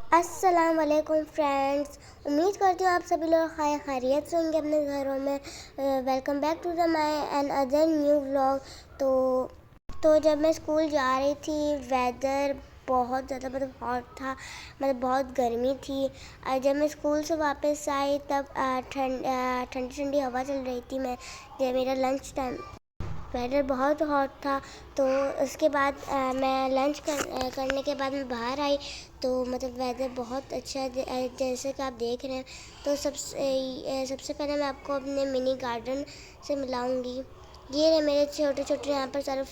अस्सलाम वालेकुम फ्रेंड्स। उम्मीद करती हूँ आप सभी लोग खैरियत से होंगे अपने घरों में। Welcome back to the my another new vlog. तो जब मैं स्कूल जा रही थी वेदर बहुत ज़्यादा हॉट था, बहुत गर्मी थी। जब मैं स्कूल से वापस आई तब ठंडी ठंडी हवा चल रही थी। जब मेरा लंच टाइम वेदर बहुत हॉट था, तो उसके बाद मैं लंच करने के बाद मैं बाहर आई तो वेदर बहुत अच्छा है, जैसे कि आप देख रहे हैं। तो सबसे पहले मैं आपको अपने मिनी गार्डन से मिलाऊंगी। ये रहे मेरे छोटे छोटे यहाँ पर सारे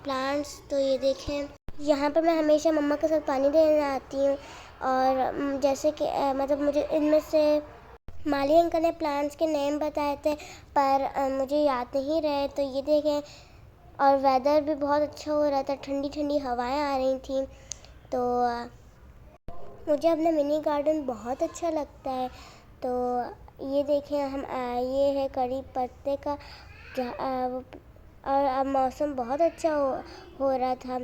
प्लांट्स। तो ये देखें, यहाँ पर मैं हमेशा मम्मा के साथ पानी देने आती हूँ। और जैसे कि मुझे इनमें से माली अंकल ने प्लांट्स के नेम बताए थे, पर मुझे याद नहीं रहे। तो ये देखें, और वेदर भी बहुत अच्छा हो रहा था, ठंडी ठंडी हवाएं आ रही थी। तो मुझे अपना मिनी गार्डन बहुत अच्छा लगता है। तो ये देखें, ये है कड़ी पत्ते का और अब मौसम बहुत अच्छा हो रहा था।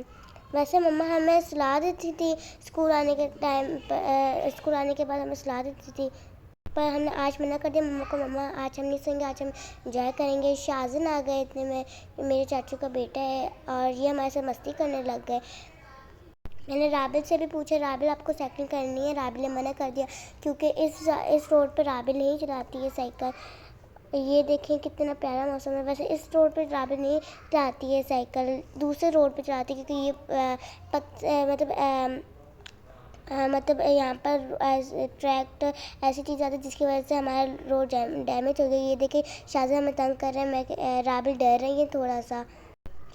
वैसे मम्मा हमें सलाह देती थी स्कूल आने के टाइम पर, स्कूल आने के बाद हमें सलाह देती थी, पर हमने आज मना कर दिया मम्मा को। मम्मा आज हम नहीं सोएंगे, आज हम इंजॉय करेंगे। शाज़न आ गए इतने में, मेरे चाचू का बेटा है, और ये हमारे साथ मस्ती करने लग गए। मैंने राबिल से भी पूछा, राबिल आपको साइकिल करनी है? राबिल ने मना कर दिया क्योंकि इस रोड पर राबिल नहीं चलाती है साइकिल। ये देखें कितना प्यारा मौसम है। वैसे इस रोड पर राबिल नहीं चलाती है साइकिल, दूसरे रोड पर चलाती है, क्योंकि ये यहाँ पर ट्रैक्टर ऐसी चीज़ आती है जिसकी वजह से हमारा रोड डैमेज हो गई। ये देखिए शाज़न हमें तंग कर रहे हैं, राबिल डर रही है थोड़ा सा।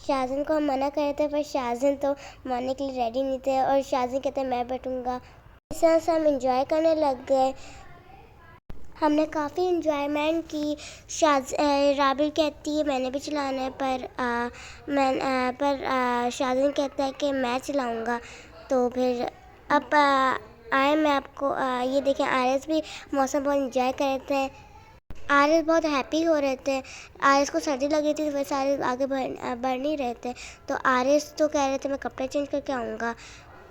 शाज़न को हम मना कर रहे थे, पर शाज़न तो मानने के लिए रेडी नहीं थे, और शाज़न कहते हैं मैं बैठूँगा। इस तरह से हम इंजॉय करने लग गए। हमने काफ़ी इंजॉयमेंट की। राबिल कहती है मैंने भी चलाना है, पर शाज़न कहता है कि मैं चलाऊँगा। तो फिर अब आए मैं आपको ये देखें, आरएस भी मौसम बहुत इंजॉय कर रहे थे। आरएस बहुत हैप्पी हो रहे थे। आरएस को सर्दी लग रही थी, तो वैसे आरएस आगे बढ़ नहीं रहे थे। तो आरएस तो कह रहे थे मैं कपड़े चेंज करके आऊँगा।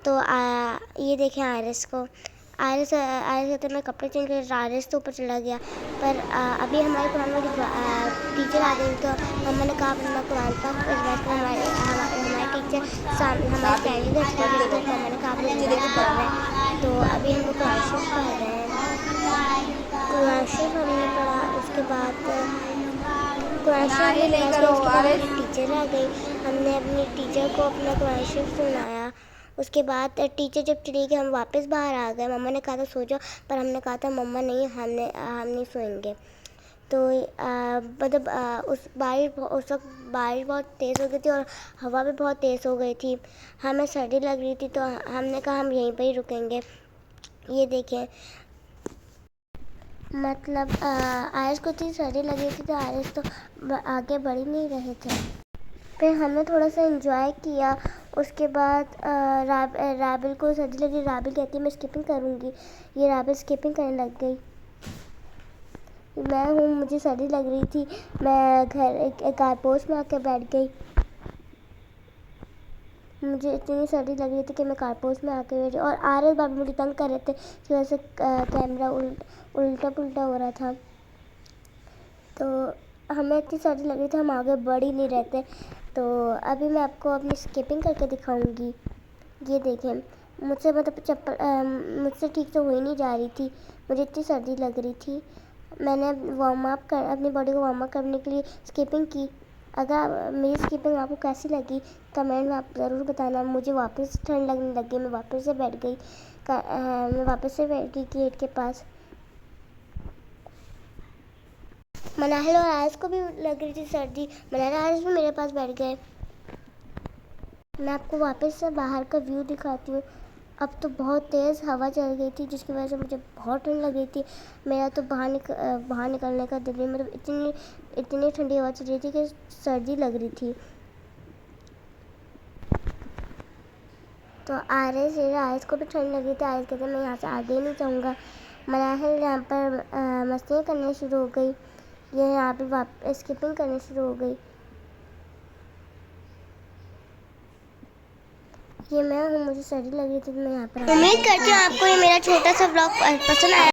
तो ये देखें आरएस को, आरएस कहते मैं कपड़े चेंज कर, आरएस तो ऊपर चला गया। पर अभी हमारे कुरान वाली टीचर आ गई, तो मम्मा ने कहा अपना कुरान पाक हमारे टीचर सामने हमारे फ्रेंड घर चले गए, तो मम्मा ने कहा आप लोग नमाज़ पढ़ रहे हैं। तो अभी हम लोग कुरान शरीफ पढ़ रहे हैं। कुरान शरीफ हमने पढ़ा, उसके बाद कुरान शरीफ हमने पढ़ा, उसके बाद हमारी टीचर आ गई। हमने अपनी टीचर को अपना कुरान शरीफ सुनाया। उसके बाद टीचर जब चली गई, हम वापस बाहर आ गए। मम्मा ने कहा था सो जाओ, पर हमने कहा था मम्मा नहीं, हम नहीं सोएंगे। तो उस वक्त बारिश बहुत तेज़ हो गई थी, और हवा भी बहुत तेज़ हो गई थी। हमें सर्दी लग रही थी, तो हमने कहा हम यहीं पर ही रुकेंगे। ये देखें, आयस को इतनी सर्दी लगी थी, तो आयस तो आगे बढ़ ही नहीं रहे थे। फिर हमने थोड़ा सा एंजॉय किया। उसके बाद राबिल को सर्दी लगी। राबिल कहती है मैं स्किपिंग करूँगी। ये राबिल स्किपिंग करने लग गई। मैं हूँ, मुझे सर्दी लग रही थी, मैं घर एक कारपोश में आकर बैठ गई। मुझे इतनी सर्दी लग रही थी कि मैं कारपोश में आके बैठी, और आरएस बाबू मुझे तंग कर रहे थे, इस वजह से कैमरा उल्टा पुल्टा हो रहा था। तो हमें इतनी सर्दी लग रही थी, हम आगे बढ़ ही नहीं रहते। तो अभी मैं आपको अपनी स्किपिंग करके दिखाऊंगी। ये देखें, मुझसे मुझसे ठीक से हो ही नहीं जा रही थी, मुझे इतनी सर्दी लग रही थी। मैंने अपनी बॉडी को वार्म अप करने के लिए स्किपिंग की। अगर मेरी स्किपिंग आपको कैसी लगी कमेंट में आप ज़रूर बताना। मुझे वापस ठंड लगने लगी, मैं वापस से बैठ गई। गेट के पास। मनाहिल और आयस को भी लग रही थी सर्दी, मनाहिल और आयस भी मेरे पास बैठ गए। मैं आपको वापस से बाहर का व्यू दिखाती हूँ। अब तो बहुत तेज़ हवा चल गई थी, जिसकी वजह से मुझे बहुत ठंड लग रही थी। मेरा तो बाहर निकलने का दिल नहीं, इतनी ठंडी हवा चल रही थी कि सर्दी लग रही थी। तो आयस को भी ठंड लग रही थी। आयस कहते मैं यहाँ से आगे ही नहीं जाऊँगा। मनाहिल यहाँ पर मस्तियाँ करनी शुरू हो गई। ये यहाँ पर वापस स्किपिंग करनी शुरू हो गई। ये मैं हूँ, मुझे सर्दी लग रही थी तो मैं यहाँ पर उम्मीद करती हूँ आपको ये मेरा छोटा सा व्लॉग पसंद आया।